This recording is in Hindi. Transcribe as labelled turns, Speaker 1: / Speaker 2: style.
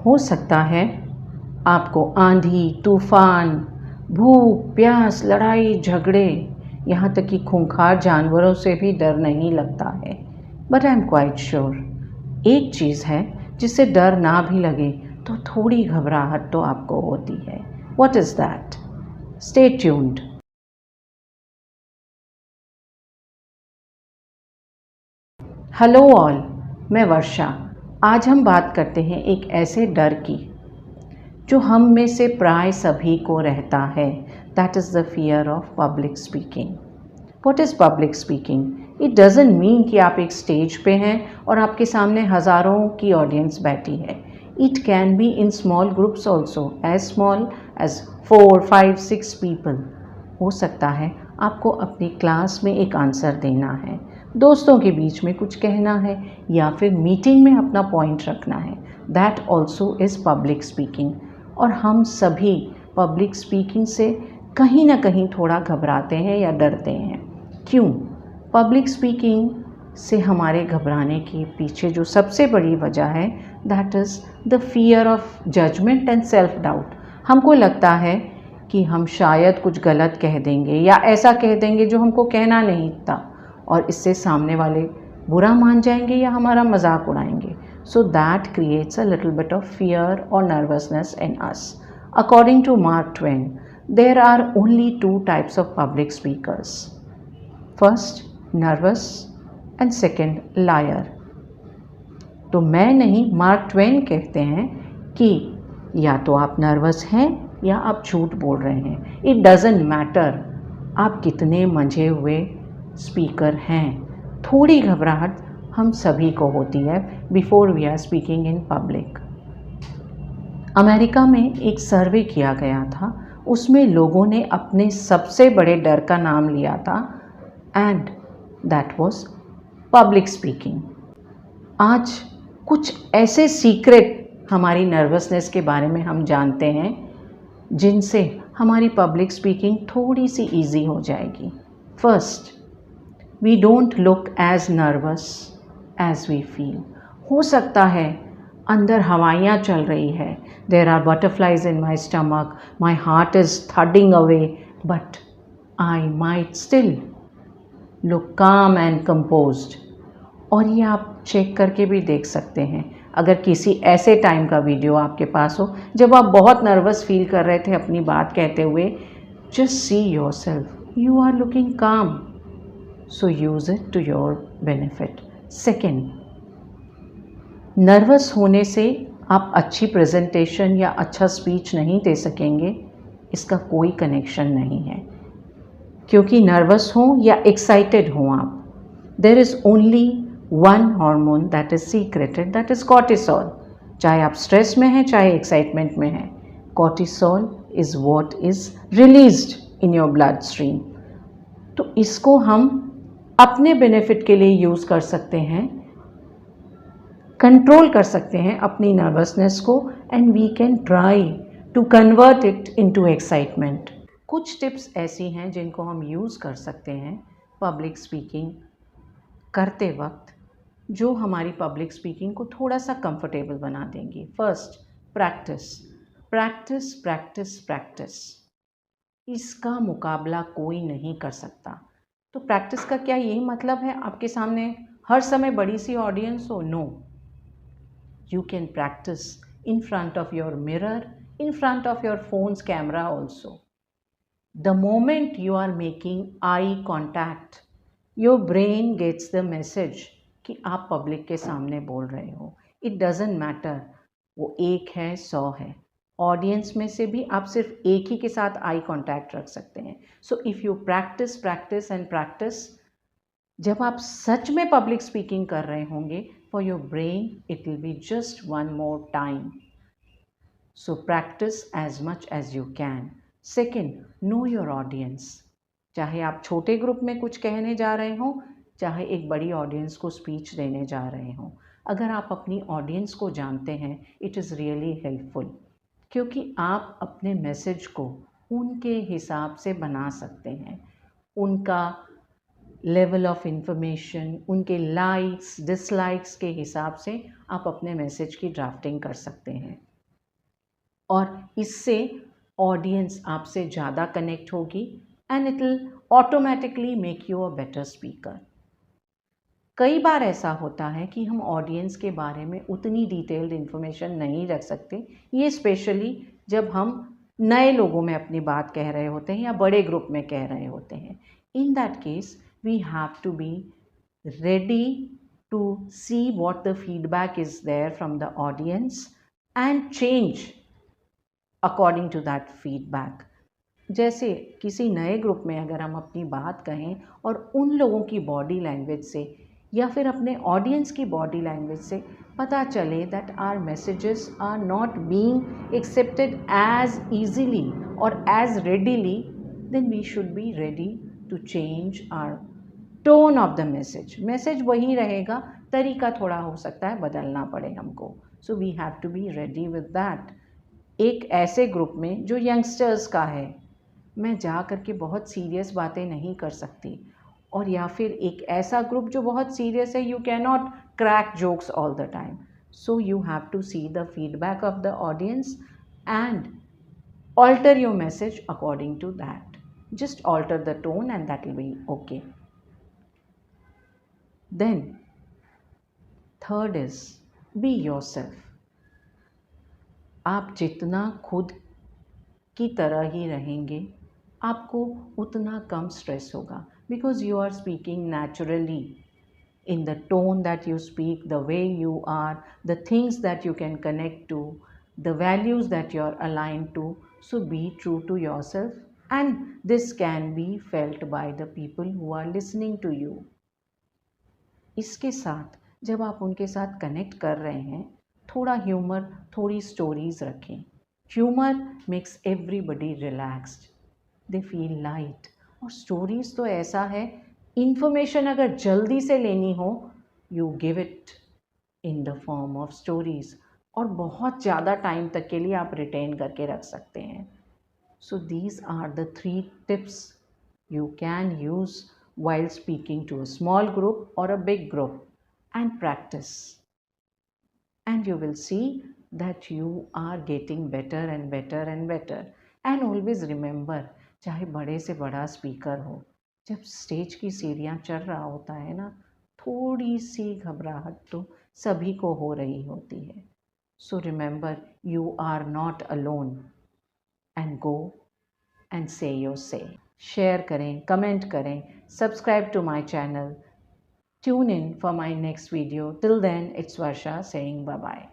Speaker 1: हो सकता है आपको आंधी, तूफान, भूख, प्यास, लड़ाई झगड़े, यहाँ तक कि खूंखार जानवरों से भी डर नहीं लगता है। But I am quite sure एक चीज़ है जिससे डर ना भी लगे तो थोड़ी घबराहट तो आपको होती है। What is that? Stay tuned. Hello all, मैं वर्षा। आज हम बात करते हैं एक ऐसे डर की जो हम में से प्राय सभी को रहता है। That is the fear of public speaking. What is public speaking? It doesn't mean कि आप एक स्टेज पे हैं और आपके सामने हज़ारों की ऑडियंस बैठी है। It can be in small groups also, as small as 4, 5, 6 people. हो सकता है आपको अपनी क्लास में एक आंसर देना है, दोस्तों के बीच में कुछ कहना है, या फिर मीटिंग में अपना पॉइंट रखना है। That also is public speaking. और हम सभी पब्लिक स्पीकिंग से कहीं ना कहीं थोड़ा घबराते हैं या डरते हैं। क्यों? पब्लिक स्पीकिंग से हमारे घबराने के पीछे जो सबसे बड़ी वजह है, that is the fear of judgement and self doubt. हमको लगता है कि हम शायद कुछ गलत कह देंगे या ऐसा कह देंगे जो हमको कहना नहीं था, और इससे सामने वाले बुरा मान जाएंगे या हमारा मजाक उड़ाएंगे। So that creates a little bit of fear और nervousness in us. According to Mark Twain, there are only two types of public speakers. First, nervous, and second, liar. तो मैं नहीं, मार्क ट्वेन कहते हैं कि या तो आप नर्वस हैं या आप झूठ बोल रहे हैं। इट डजेंट मैटर आप कितने मंझे हुए स्पीकर हैं। थोड़ी घबराहट हम सभी को होती है before we are speaking in public. America में एक सर्वे किया गया था, उसमें लोगों ने अपने सबसे बड़े डर का नाम लिया था, and that was public speaking. आज कुछ ऐसे सीक्रेट हमारी नर्वसनेस के बारे में हम जानते हैं जिनसे हमारी पब्लिक स्पीकिंग थोड़ी सी इजी हो जाएगी। First, we don't look as nervous as we feel. हो सकता है अंदर हवाइयाँ चल रही है, there are butterflies in my stomach, my heart is thudding away, but I might still look calm and composed. और ये आप चेक करके भी देख सकते हैं, अगर किसी ऐसे टाइम का वीडियो आपके पास हो जब आप बहुत नर्वस फील कर रहे थे अपनी बात कहते हुए, just see yourself, you are looking calm. So use it to your benefit. Second, nervous होने से आप अच्छी प्रेजेंटेशन या अच्छा स्पीच नहीं दे सकेंगे, इसका कोई कनेक्शन नहीं है। क्योंकि नर्वस हों या एक्साइटेड हों आप, there is only one hormone that is secreted, that is cortisol. चाहे आप स्ट्रेस में हैं चाहे एक्साइटमेंट में हैं, cortisol is what is released in your bloodstream. तो इसको हम अपने बेनिफिट के लिए यूज़ कर सकते हैं, कंट्रोल कर सकते हैं अपनी नर्वसनेस को, and we can try to convert it into excitement. कुछ टिप्स ऐसी हैं जिनको हम यूज़ कर सकते हैं पब्लिक स्पीकिंग करते वक्त, जो हमारी पब्लिक स्पीकिंग को थोड़ा सा कंफर्टेबल बना देंगी। First, practice practice practice practice. इसका मुकाबला कोई नहीं कर सकता। तो प्रैक्टिस का क्या यही मतलब है आपके सामने हर समय बड़ी सी ऑडियंस हो? No, you can practice in front of your mirror, in front of your phone's camera also. The moment you are making eye contact, your brain gets the message कि आप पब्लिक के सामने बोल रहे हो। It doesn't matter वो एक है 100 है, ऑडियंस में से भी आप सिर्फ एक ही के साथ आई कांटेक्ट रख सकते हैं। So if you practice practice and practice, जब आप सच में पब्लिक स्पीकिंग कर रहे होंगे, for your brain it will be just one more time. So practice as much as you can. Second, know your audience. चाहे आप छोटे ग्रुप में कुछ कहने जा रहे हो, चाहे एक बड़ी ऑडियंस को स्पीच देने जा रहे हो, अगर आप अपनी ऑडियंस को जानते हैं, इट इज़ रियली हेल्पफुल, क्योंकि आप अपने मैसेज को उनके हिसाब से बना सकते हैं। उनका लेवल ऑफ इंफॉर्मेशन, उनके लाइक्स डिसलाइक्स के हिसाब से आप अपने मैसेज की ड्राफ्टिंग कर सकते हैं। और इससे ऑडियंस आपसे ज़्यादा कनेक्ट होगी and it will automatically make you a better speaker. कई बार ऐसा होता है कि हम ऑडियंस के बारे में उतनी डिटेल्ड इन्फॉर्मेशन नहीं रख सकते, ये स्पेशली जब हम नए लोगों में अपनी बात कह रहे होते हैं या बड़े ग्रुप में कह रहे होते हैं। In that case we have to be ready to see what the feedback is there from the audience and change according to that feedback। जैसे किसी नए ग्रुप में अगर हम अपनी बात कहें और उन लोगों की बॉडी लैंग्वेज से या फिर अपने ऑडियंस की बॉडी लैंग्वेज से पता चले that our messages are not being accepted as easily और as readily, then we should be ready to change our tone of the message वही रहेगा, तरीका थोड़ा हो सकता है बदलना पड़े हमको। So we have to be ready with that. एक ऐसे ग्रुप में जो यंगस्टर्स का है, मैं जा कर के बहुत सीरियस बातें नहीं कर सकती, और या फिर एक ऐसा ग्रुप जो बहुत सीरियस है, you can not crack jokes all the time. So you have to see the feedback of the audience and alter your message according to that. Just alter the tone and that will be okay. Then third is be yourself. आप जितना खुद की तरह ही रहेंगे, आपको उतना कम स्ट्रेस होगा, because you are speaking naturally in the tone that you speak, the way you are, the things that you can connect to, the values that you are aligned to. So be true to yourself, and this can be felt by the people who are listening to you. इसके साथ जब आप उनके साथ कनेक्ट कर रहे हैं, थोड़ा ह्यूमर, थोड़ी स्टोरीज रखें। Humour makes everybody relaxed, they feel light. और स्टोरीज तो ऐसा है, इंफॉर्मेशन अगर जल्दी से लेनी हो, you give it in the form of stories, और बहुत ज़्यादा टाइम तक के लिए आप रिटेन करके रख सकते हैं। So these are the 3 tips you can use while speaking to a small group or a big group, and practice, and you will see that you are getting better and better and better. And always remember, चाहे बड़े से बड़ा स्पीकर हो, जब स्टेज की सीढ़ियाँ चढ़ रहा होता है ना, थोड़ी सी घबराहट तो सभी को हो रही होती है। So remember, you are not alone, and go and say your say. Share करें, कमेंट करें, subscribe to my channel, tune in for my next video. Till then, it's Varsha saying bye bye.